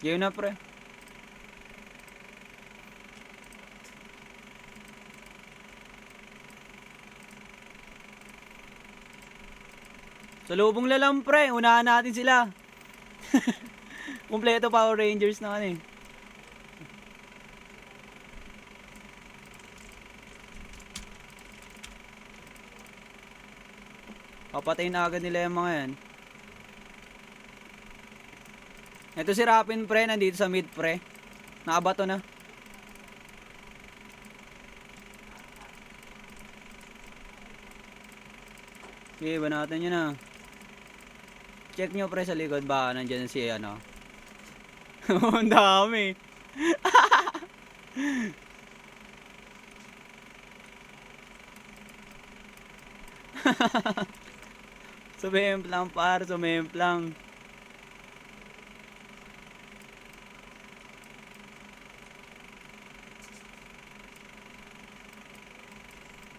Game na pre. Sa lubong na lang pre, unahan natin sila. Kumpleto Power Rangers na ano eh. Papatayin na agad nila yung mga yan. Ito si Rapin pre, nandito sa mid pre. Nakabato na. Okay, banatan nyo na. Check nyo pre sa likod, baka nandyan si ano. Ang dami. Sumemplang par, sumemplang.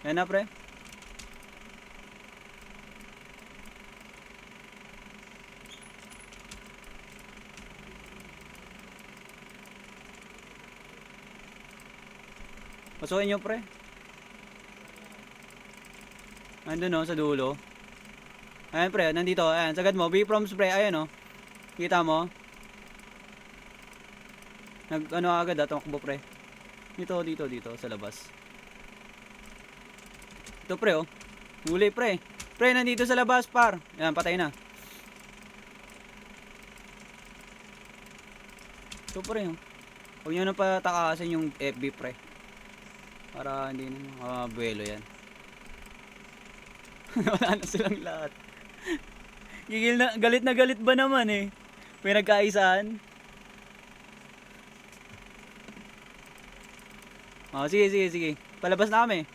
Yan na pre. Pasukin nyo pre. Andun o, sa dulo. Ayan pre, nandito. Ayan, sagad mo. B-Proms pre, ayan o. Kita mo? Nag ano agad tumakbo pre. Dito, sa labas. Ito pre oh. Huli pre. Pre, nandito sa labas par. Ayan, patay na. Ito pre oh. Huwag nyo na patakasin yung FB pre. Para hindi na buwelo yan. Wala na silang lahat. Gigil na galit ba naman eh. May nagkaisaan. Oh, sige. Palabas na kami.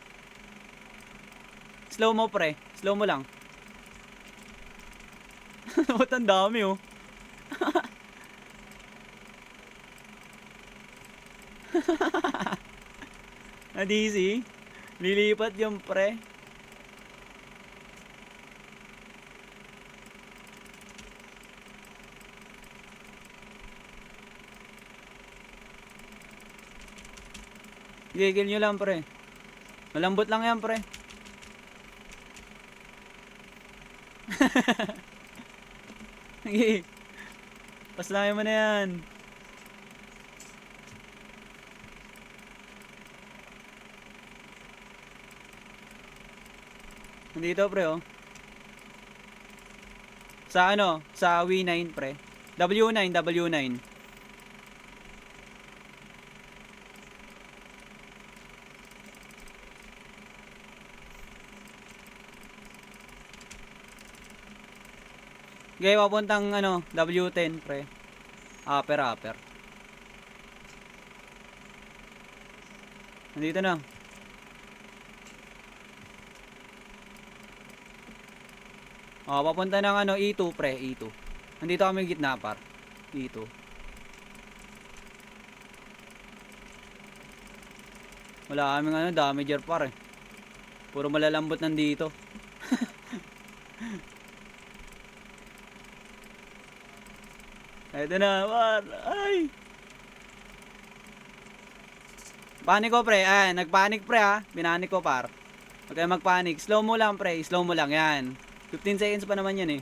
Slow mo pre. Slow mo lang. Ba't ang dami oh. Nadisi. Lilipat yung pre. Gigil nyo lang pre. Malambot lang yan pre. Paslayan mo na yan. Nandito pre oh. Sa ano? Sa W9 pre. W9. Okay, papuntang ano, W10 pre. Upper. Nandito na. Oh, papunta ng ano, E2 pre, E2. Nandito kami gitna par. E2. Wala kaming ano, damager par eh. Puro malalambot nandito. Ito na, par. Ay! Panik ko pre, nagpanik pre ha. Binanik ko par. Huwag kayo magpanik. Slow mo lang pre, slow mo lang yan. 15 seconds pa naman yan eh.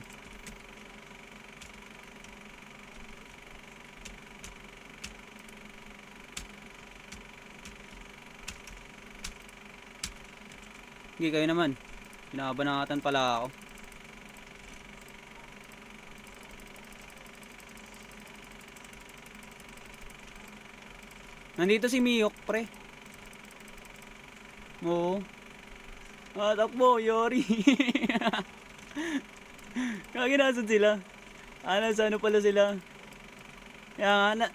Hindi kayo naman. Binabanatan pala ako. Nandito si Miyok pre. Oo. Takbo, Yori. Kaya nasan sila? Sa ano pala sila? Kaya nga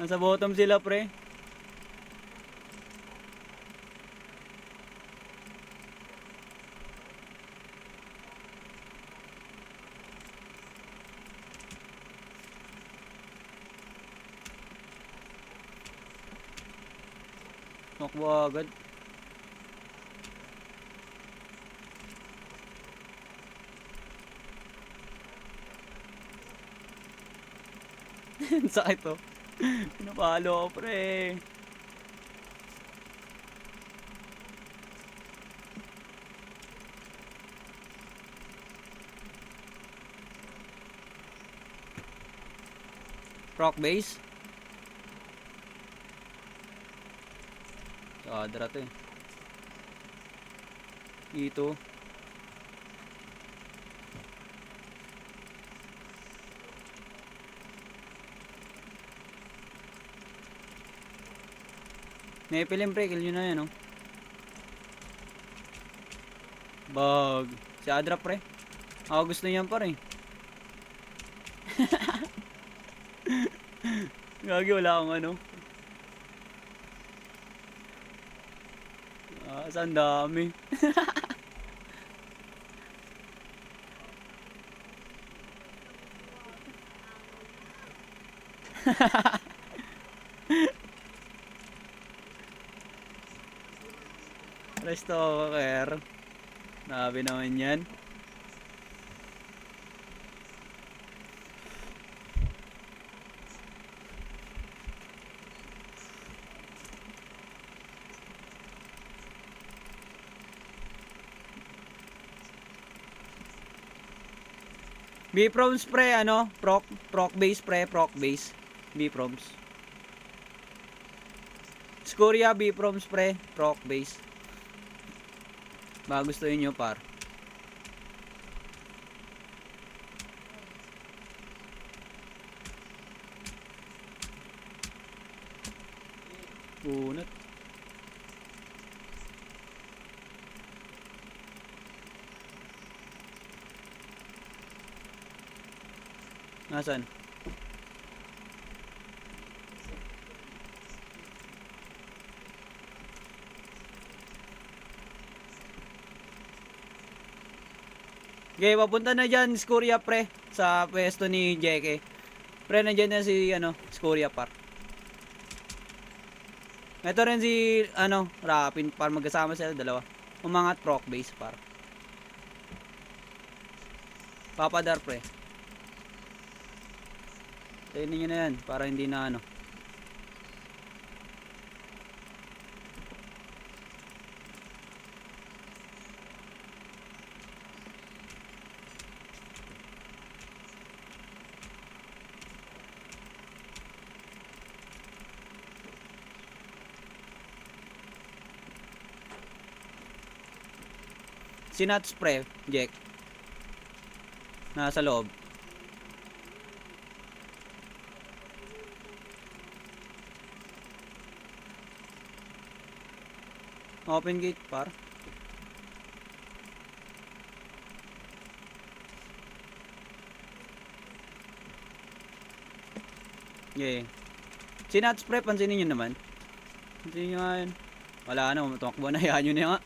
nasa bottom sila pre. Takbo agad. Sakit to. Pinapalo ko, pre. Proc base. Kadra to eh. Ito. May pilim pre, kill nyo na yan, oh. Bag. Si Adra pre. Ako gusto niyan pare. Gagi, wala akong ano. Saan dami. Restocker. Nabi naman yan. B-proms pre, ano? Proc base pre, proc base. B-proms. Scoria B-proms pre, proc base. Baka gusto nyo par. Punot. Nasaan? Okay, papunta na dyan, Scoria pre, sa pwesto ni Jeke. Pre, nandiyan na si, ano, Scoria par. Ito rin si, ano, Rapin, par, magkasama sila dalawa. Umangat proc base par. Papadar pre. Tayin nyo na yan, para hindi na, ano. Sinat spray, Jack. Nasa loob. Open gate par. Yeah. Sinat spray, pansinin nyo naman. Pansinin nyo nga yun. Wala na, tumakbo na yan yun nga.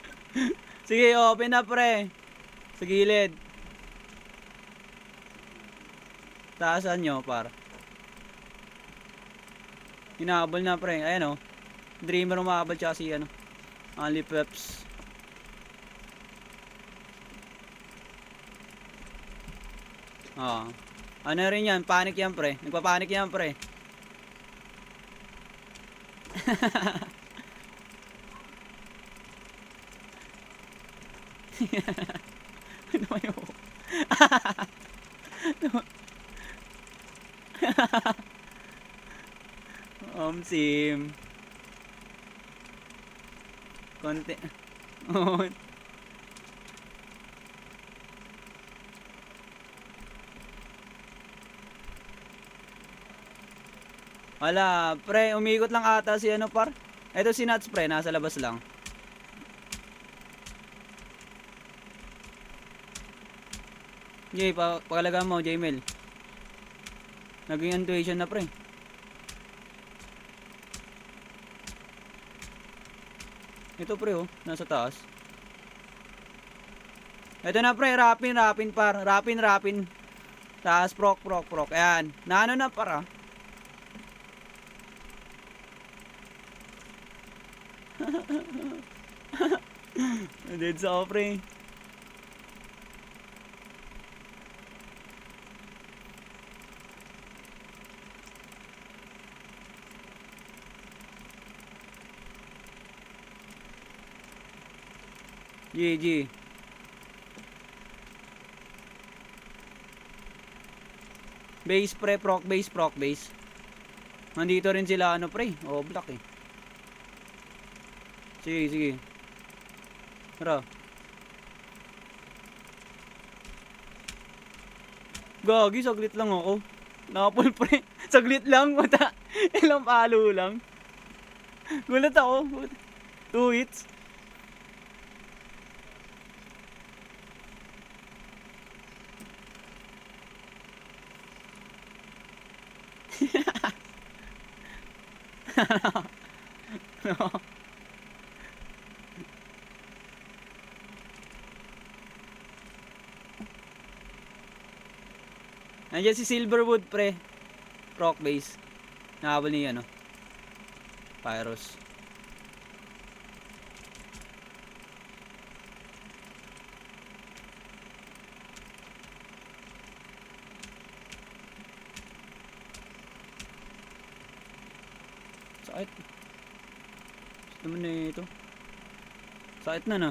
Sige, open na pre. Sa gilid. Taasan nyo par. Hinabol na pre. Ayan o. Dreamer umabal tsaka si ano. Only Peps. Ano rin yan? Panic yan pre. Nagpapanik yan pre. Ano yun? Sim. Konti. Wala, pre, umikot lang ata si ano par. Ito si Nuts pre, nasa labas lang. Jay, pakalaga mo, Jmel. Naging intuition na pre. Ito pre oh, nasa taas. Ito na pre, rapin par. Rapin. Taas, proc. Ayan, naano na para. Dead sa ako pre. GG. Base pre, proc base, proc base. Nandito rin sila ano pre, black eh. Sige, sige. Tara. Gagi, saglit lang ako. Nakapul pre. Saglit lang, mata. Ilang palo lang. Gulat ako. 2 hits. No. Nandiyan si Silverwood pre. Proc base. Nahabol ni ano. Pyros. Sakit. Gusto mo na ito. Sakit na na.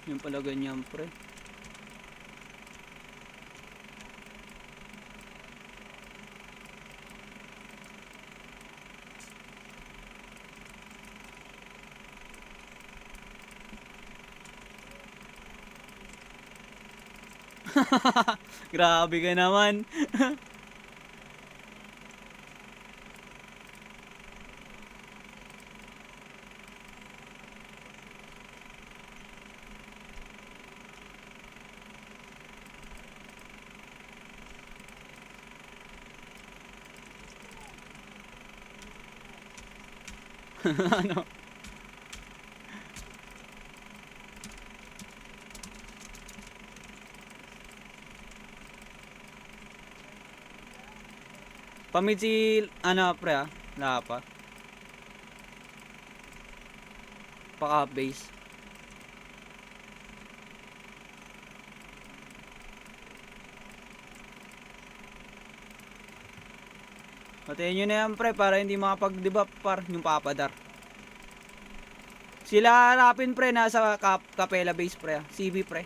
Yung pala ganyan pre. Grabe ka naman. Ano? Pamid si ano pre Lapa. Paka base. Patayin nyo na yan pre para hindi makapag-debuff par yung papadar. Sila harapin pre nasa Capella base pre CB pre.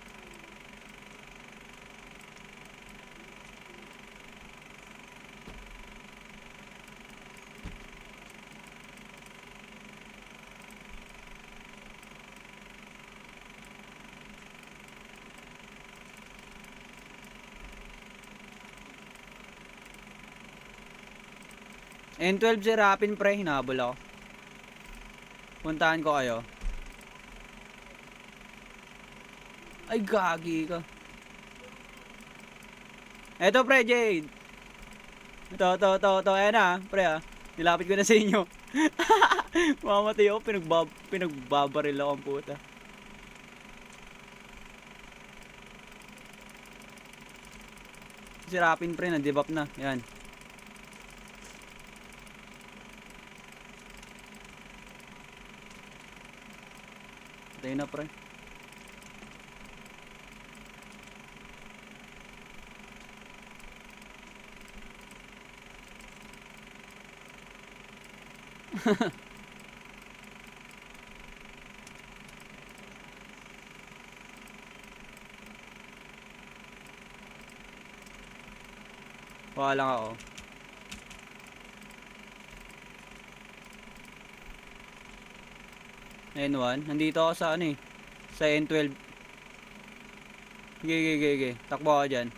N12 si Rapin pre, hinabol ako. Puntahan ko kayo. Ay gagi ka. Eto pre Jade. Ito. Ayan na pre nilapit ko na sa inyo. Mamatay ako, pinagbabaril ako ang puta. Si Rapin pre, na-debuff na. Yan. Patay na pre. Wala lang ako. N1, nandito ako sa ano sa N12. Gige. Takbo ako dyan.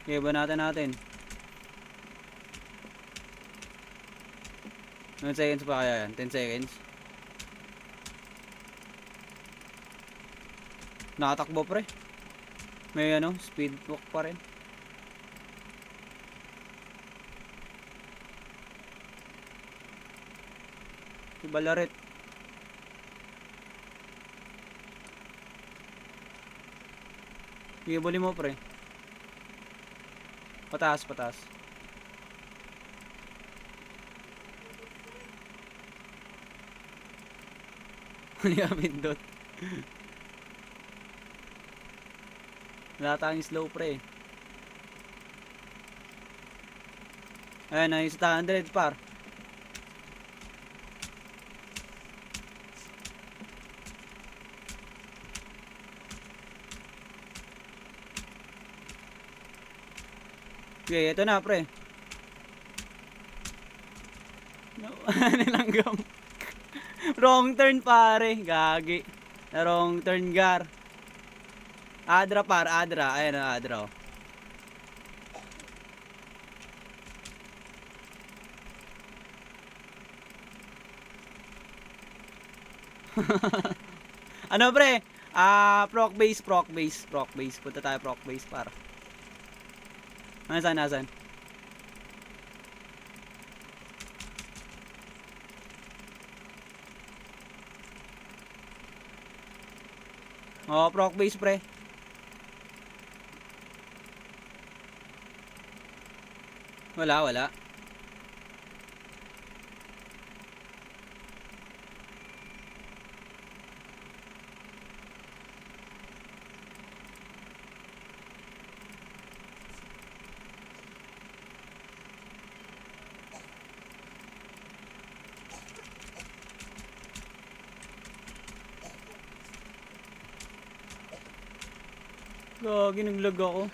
Okay, banatan natin. 10 seconds pa kaya yan? 10 seconds. Nakatakbo pre. May speed walk pa rin. Si Balaret. Sige, buli mo pre. Pataas, pataas. Hindi ka pindot. Wala tayong slow pre. Ayan, ayos 100 par. Okay, ito na pre. Nilanggam. Wrong turn pare. Gagi. Na wrong turn gar. Adra par, Adra. Ayan na, Adra. Oh. Ano pre? Proc base, proc base, proc base. Punta tayo proc base par. Nasaan, nasaan? Oh, proc base pre. Wala, wala. Gagi, naglag ako.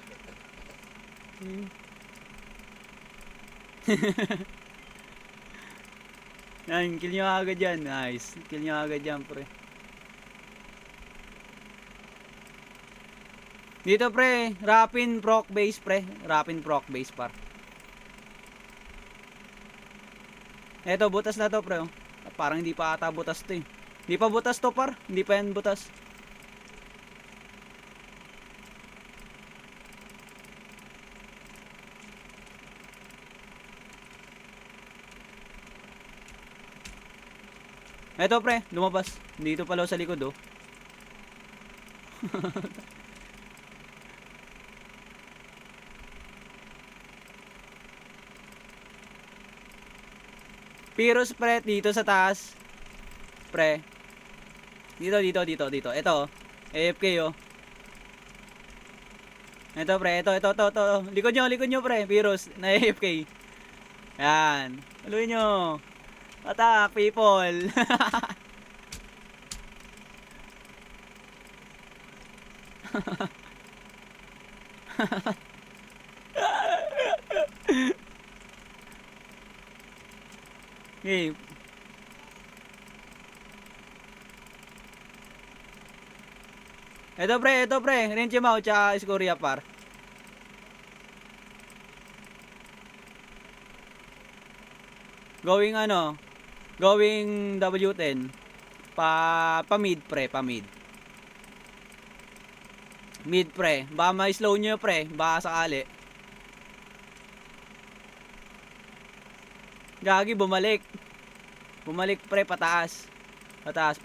Yan, kill nyo agad yan. Nice. Kill nyo agad yan, pre. Dito, pre. Rapin proc base, pre. Rapin proc base, par. Eto, butas na to, pre. Oh. Parang hindi pa ata butas to eh. Hindi pa butas to, par. Hindi pa yan butas. Eto pre, lumabas. Dito pala sa likod oh. Piros pre, dito sa taas. Pre. Dito. Eto oh. AFK oh. Eto pre, ito. Likod nyo pre, Piros na AFK. Yan. Haluin nyo. Attack people. Okay. Ito pre, Renche Mau tsaka Escoria par. Going ano? Going W10. Pa mid pre, pa mid. Mid pre. Baka ma-slow nyo pre, baka sakali. Gagi, bumalik. Bumalik pre, pataas. Pataas.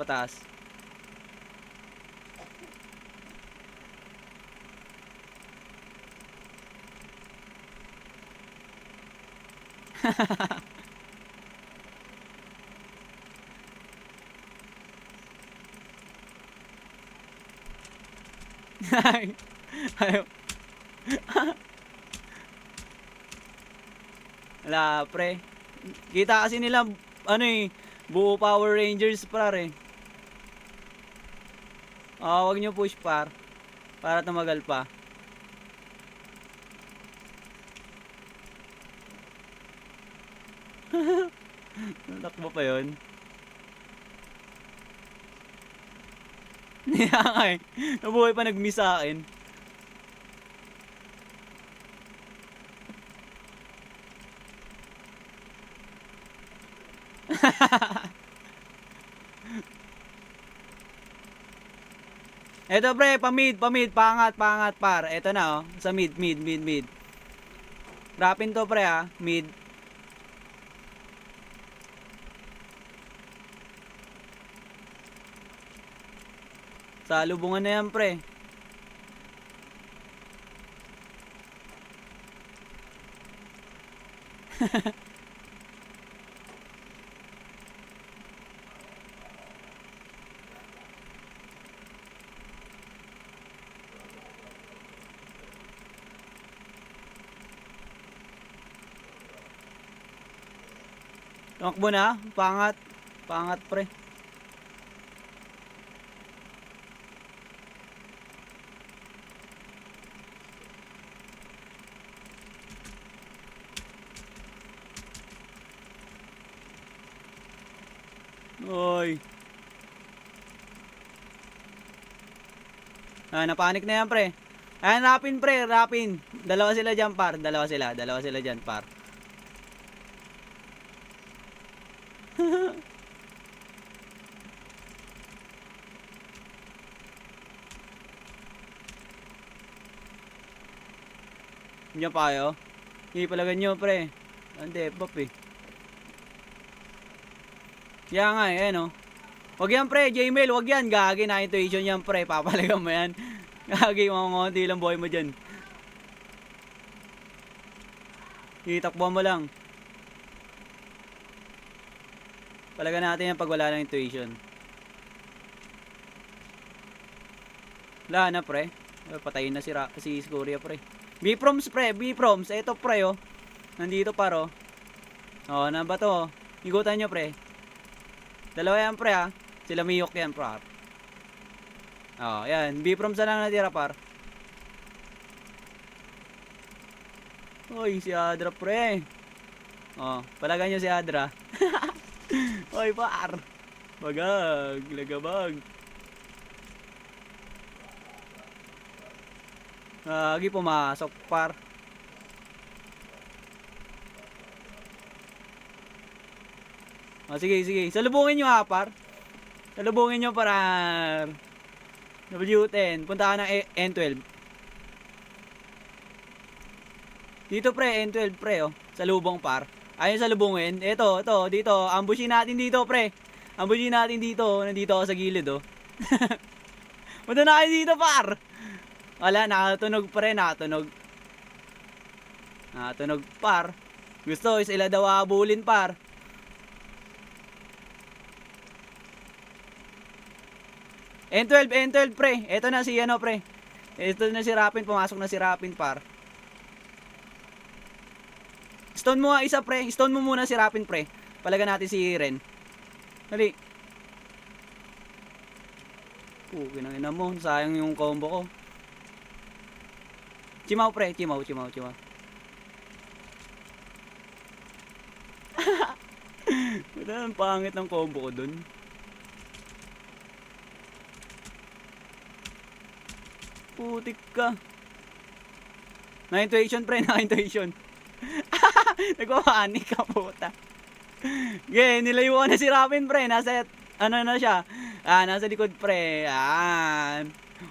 Ayaw. Wala pre. Kita kasi nila ano eh, buo Power Rangers par eh. Wag nyo push par. Para tumagal pa. Takbo pa yun. Niya nga eh. Nabuhay pa nag-miss sa akin. Eto pre, pamid, pangat par. Eto na oh, sa mid. Rapin to pre ah, mid. Salubungan na yan, pre. Tumakbo na. Pangat. Pangat, pre. Oy. Napanik na yan, pre. Ayan, rapin, pre. Rapin. Dalawa sila dyan, par. Dalawa sila dyan, par. Diyan pa kayo? Hindi pala ganyo, pre. Hindi, pop eh. Kaya nga eh, no? Wag yan, pre. J-mail, wag yan. Gagi na intuition yan, pre. Papalagan mo yan. Gagi, mga lang buhay mo dyan. Itakbuhan mo lang. Palagan natin yan pag wala ng intuition. Wala na, pre. Patayin na si Scoria, pre. B-proms, pre. B-proms. Eto, pre, oh. Nandito, paro. Oh, na ba to? Igutan nyo, pre. Dalawa yan, pre, ha. Sila miyok yan, par. Oh, yan. B-proms na lang natira, par. Oy, si Adra, pre. Oh, palagan nyo si Adra. Oy, par. Bagag. Lagabag. Lagi pumasok, par. Oh, sige. Salubungin nyo, ha, par. Salubungin nyo, par. W10. Punta ka ng N12. Dito, pre. N12, pre, oh. Salubong, par. Ayun salubungin. Ito, dito. Ambushin natin dito, pre. Ambushin natin dito. Nandito ako sa gilid, oh. Punta na kayo dito, par. Wala, nakatunog, pre. Nakatunog, par. Gusto, sila daw habulin, par. N12, pre. Ito na si ano, pre. Ito na si Rapin. Pumasok na si Rapin, par. Stone mo nga isa, pre. Stone mo muna si Rapin, pre. Palagan natin si Ren. Dali. Ginangina mo. Sayang yung combo ko. Chimaw, pre. Chimaw. Ang pangit ng combo ko dun. Putik ka. Na-intuition, pre. Na-intuition. Nagpapanik ka, puta. Okay, nilayuan na si Rapin, pre. Nasa, ano na siya. Nasa likod, pre.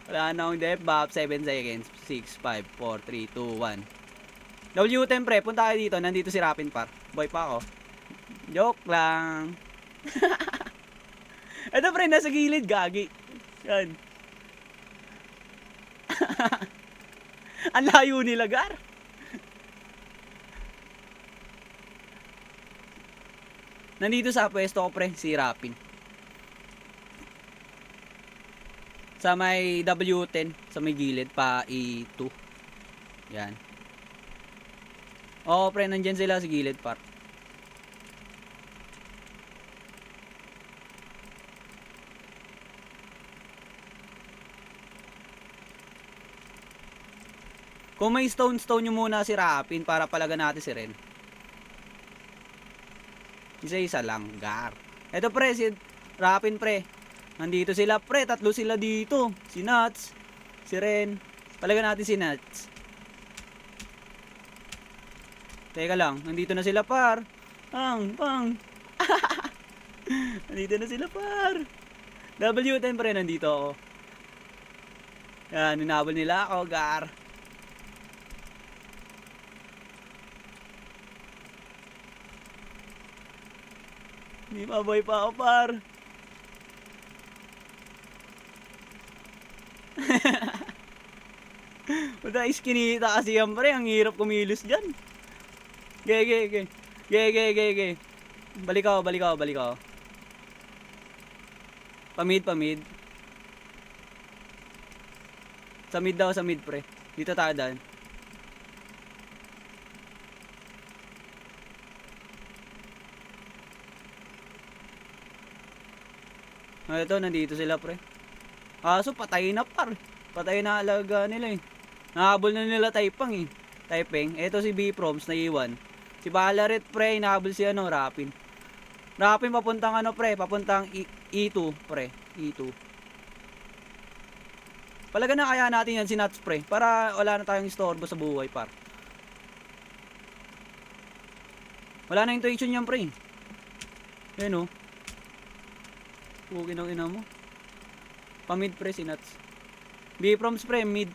Wala na akong debuff. 7 seconds. 6, 5, 4, 3, 2, 1. W10, pre. Punta kayo dito. Nandito si Rapin, par. Boy pa ako. Joke lang. Ito, pre. Nasa gilid. Gagi. Yan. Ang layo nila, gar. Nandito sa pwesto ko, pre, si Rapin. Sa may W10, sa may gilid, pa E2. Yan. Oo, pre, nandyan sila sa gilid, par. Kung may stone nyo muna si Rapin para palagan natin si Ren. Isa-isa lang, gar. Ito, pre, si Rapin, pre. Nandito sila, pre. Tatlo sila dito. Si Nuts, si Ren. Palagan natin si Nuts. Teka lang, nandito na sila, par. Pang. Nandito na sila, par. W10, pre, nandito ako. Yan, ninabol nila ako, gar. Hindi maboy pa ako, par. Puta, iskinita kasi yan, pre. Ang hirap kumilos dyan. Ge, ge, ge. Ge, ge, ge, ge. Balik ako, balik ako, balik ako. Pamid, pamid. Sa mid daw, sa mid, pre. Dito tayo daan. Ito, nandito sila, pre. So patay na, par. Patay na alaga nila eh. Nahabol na nila Taipang eh. Taiping. Ito si B-Proms na iwan. Si Balaret, pre. Nahabol si ano, Rapin. Rapin papuntang ano, pre. Papuntang E2, pre. E2. Palaga na kaya natin yan si Nuts, pre. Para wala na tayong istorbo sa buhay, par. Wala na intuition yan, pre. Ayan o. Huwagin ang ina mo. Pamid, pre, si Nuts. B-Proms, pre, mid.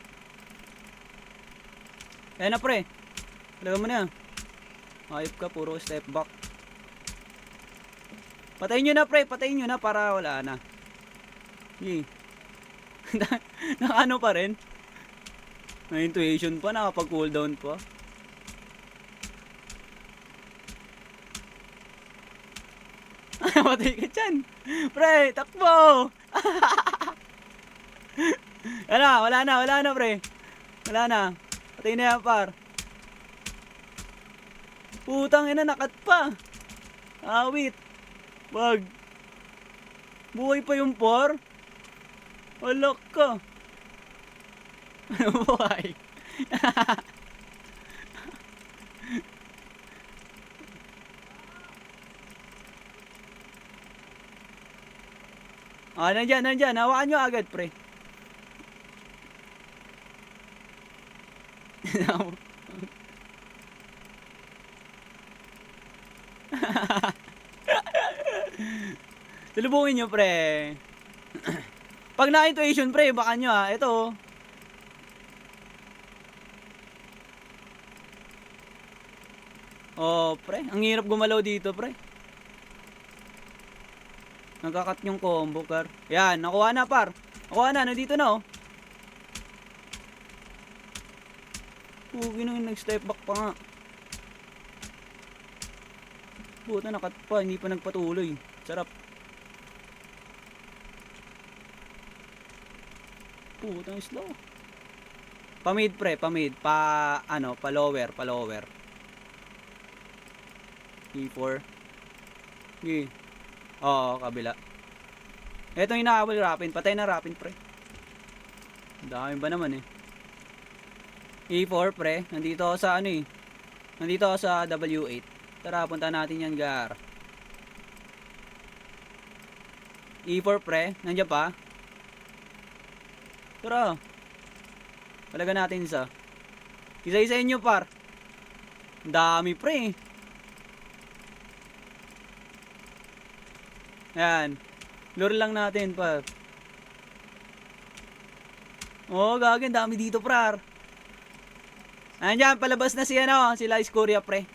Ayan na, pre. Palaga mo na. Ayop ka, puro step back. Patayin nyo na, pre. Patayin nyo na para wala na. Yee. Naka ano pa rin. Na intuition pa. Nakapag cooldown pa. Patay ka dyan. Pre, takbo. Wala na, pre. Wala na. Patay na yan, par. Putang ina, nakat pa. Awit. Wag. Buhay pa yung par. Walak ka. Buhay. Nandyan. Hawakan nyo agad, pre. Tulubungin nyo, pre. Pag na-intuition, pre, baka nyo ito. Oh, pre. Ang hirap gumalaw dito, pre. Nagkakat yung combo, kar. Yan, nakuha na, par. Nakuha na, nandito na, oh. Pugi nung nag-step back pa nga. Buta, nakat pa. Hindi pa nagpatuloy. Sarap. Putang slow. Pamid, pre, pamid. Pa lower. E4. Okay. Oo, kabila. Ito yung inaawal Rapin. Patay na Rapin, pre. Dami ba naman eh. E4, pre. Nandito ako sa ano eh. Nandito ako sa W8. Tara, punta natin yan, gar. E4, pre. Nandiyan pa. Tara. Palaga natin isa. Isa-isa inyo, par. Dami, pre. Yan. Lure lang natin, par. Oh, gagawin. Dami dito, par. Ayan, palabas na sila Iscoria, pre.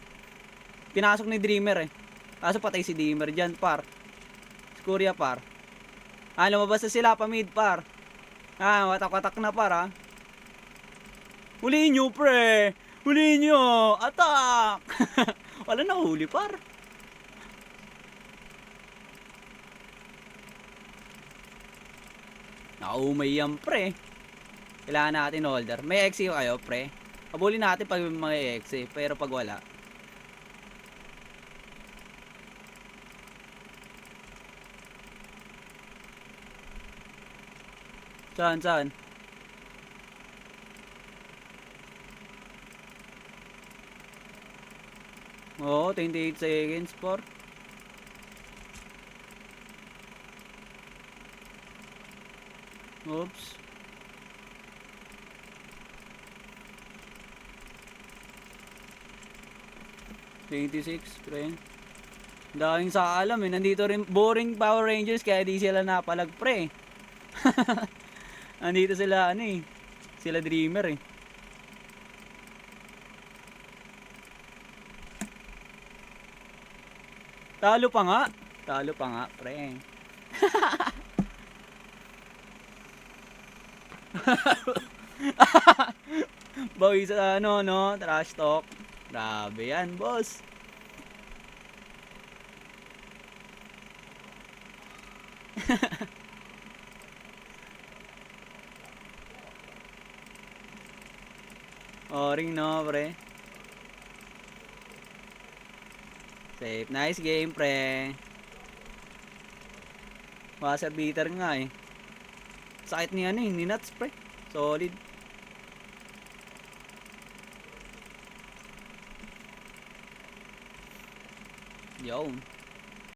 Pinasok ni Dreamer eh. Kaso patay si Dreamer dyan, par. Iscoria, par. Lumabas na sila, pamid, par. Watak-watak na, par, Huliin nyo, pre. Huliin nyo. Attack. Wala na huli, par. Naumay yan, pre. Kailangan natin holder. May XE kayo, pre. Habulin natin pag may XE. Pero pag wala. Saan? Oo, 28 seconds, por. Oops. $26, pre. Daming sa alam eh. Nandito rin boring Power Rangers kaya di sila napalag, pre. Nandito sila sila Dreamer eh. Talo pa nga, pre. Bawi sa ano, no? Trash talk. Grabe yan, boss. O-ring, no, pre? Safe. Nice game, pre. Buzzer beater nga eh. Sakit ni ano eh, ni Nuts, pre. Solid. Yo.